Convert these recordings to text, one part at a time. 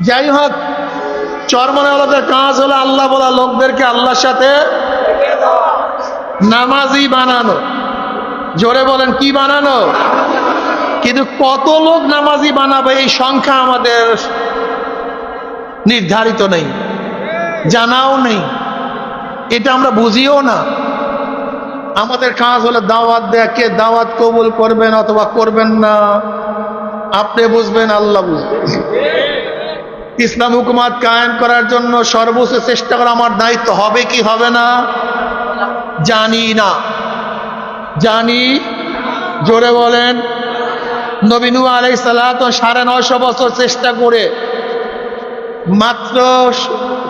যাই হোক, চরমনাওয়ালাদের কাজ হলো আল্লাহ বলা লোকদেরকে আল্লাহর সাথে নামাজি বানানো। জোরে বলেন, কি বানানো? কিন্তু কত লোক নামাজি বানাবে এই সংখ্যা আমাদের নির্ধারিত নেই, জানাও নেই, এটা আমরা বুঝিও না। আমাদের কাজ হলো দাওয়াত দেয়া। কে দাওয়াত কবুল করবেন অথবা করবেন না আপনি বুঝবেন, আল্লাহ বুঝবেন। ইসলাম হুকুমাত কায়েম করার জন্য সর্বোচ্চ চেষ্টা করা আমার দায়িত্ব। হবে কি হবে না জানি না, জানি। জোরে বলেন। নবী নূহ আলাইহিস সালাত 950 বছর চেষ্টা করে মাত্র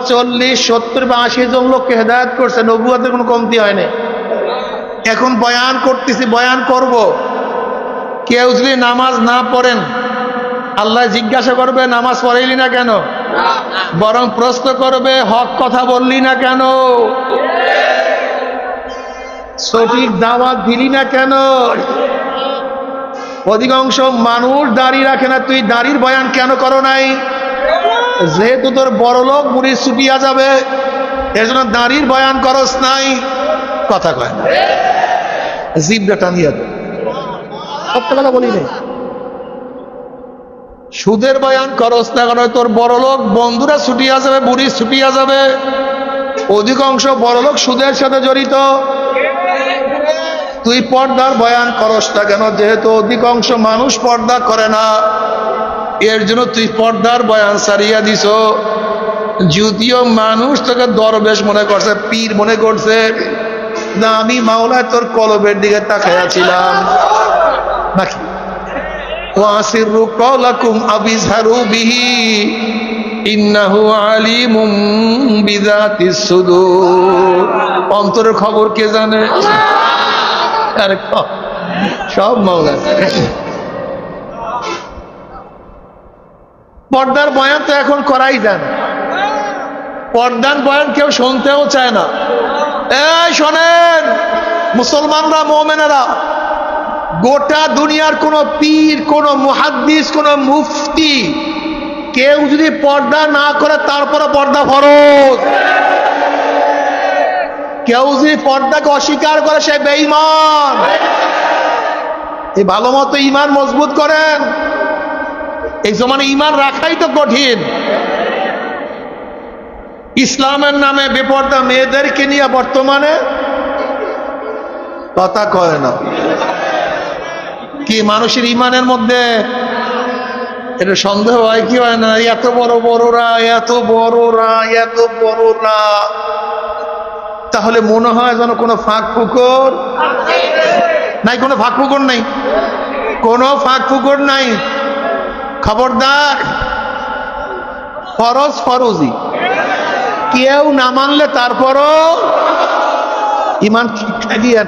40, 70 বা 80 জন লোককে হেদায়েত করছে। নবুয়তের কোনো কমতি হয়নি। এখন বয়ান করতেছি, বয়ান করব। কেউ যদি নামাজ না পড়েন আল্লাহ জিজ্ঞাসা করবে নামাজ পড়াইলি না কেন, বরং প্রশ্ন করবে হক কথা বললি না কেন, সঠিক দাওয়াত দিলি না কেন। অধিকাংশ মানুষ দাড়ি রাখে না, তুই দাড়ির বয়ান কেন করো নাই? যেহেতু তোর বড় লোক মুড়ি ছুটিয়া যাবে এজন্য দাড়ির বয়ান করস নাই। কথা কয় না, জিভটা টানিয়া দেয়। সত্য কথা বলি নাই। সুদের বয়ান করস না কারণ তোর বড় লোক বন্ধুরা ছুটিয়া যাবে, বুড়ি ছুটিয়া যাবে। অধিকাংশ বড় লোক সুদের সাথে জড়িত। তুই পর্দার বয়ান করস না কেন? যেহেতু অধিকাংশ মানুষ পর্দা করে না, এর জন্য তুই পর্দার বয়ান সারিয়া দিছ। যদিও মানুষ তোকে দরবেশ মনে করছে, পীর মনে করছে, না আমি মাওলায় তোর কলবের দিকে তাকাইয়াছিলাম নাকি। ওয়াসিরু কওলাকুম আবিজহারু বিহি ইন্নাহু আলিমুম বিযাতিস সুদূর। অন্তরের খবর কে জানে? আরে সব মাওলা। পর্দার বয়ান তো এখন করাই যায় না। পর্দার বয়ান কেউ শুনতেও চায় না। এই শোনেন মুসলমানরা, মুমিনেরা, গোটা দুনিয়ার কোন পীর, কোন মুহাদ্দিস, কোন মুফতি কেউ যদি পর্দা না করে তারপরে পর্দা ফরজ। কেউ যদি পর্দাকে অস্বীকার করে সে বেঈমান। এই ভালো মতো ঈমান মজবুত করেন। এই জমানে ঈমান রাখাই তো কঠিন। ইসলামের নামে বেপর্দা মেয়েদেরকে নিয়ে বর্তমানে কথা কয় না। কি মানুষের ঈমানের মধ্যে এটা সন্দেহ হয় কি হয় না? এত বড়রা, এত বড়রা, এত বড়রা, তাহলে মনে হয় যেন কোনো ফাঁক ফুকর নাই। কোনো ফাঁক ফুকর নাই, কোনো ফাঁক ফুকর নাই। খবরদার, ফরজ ফরজি, কেউ না মানলে তারপরও ঈমান শিক্ষা দিয়েন।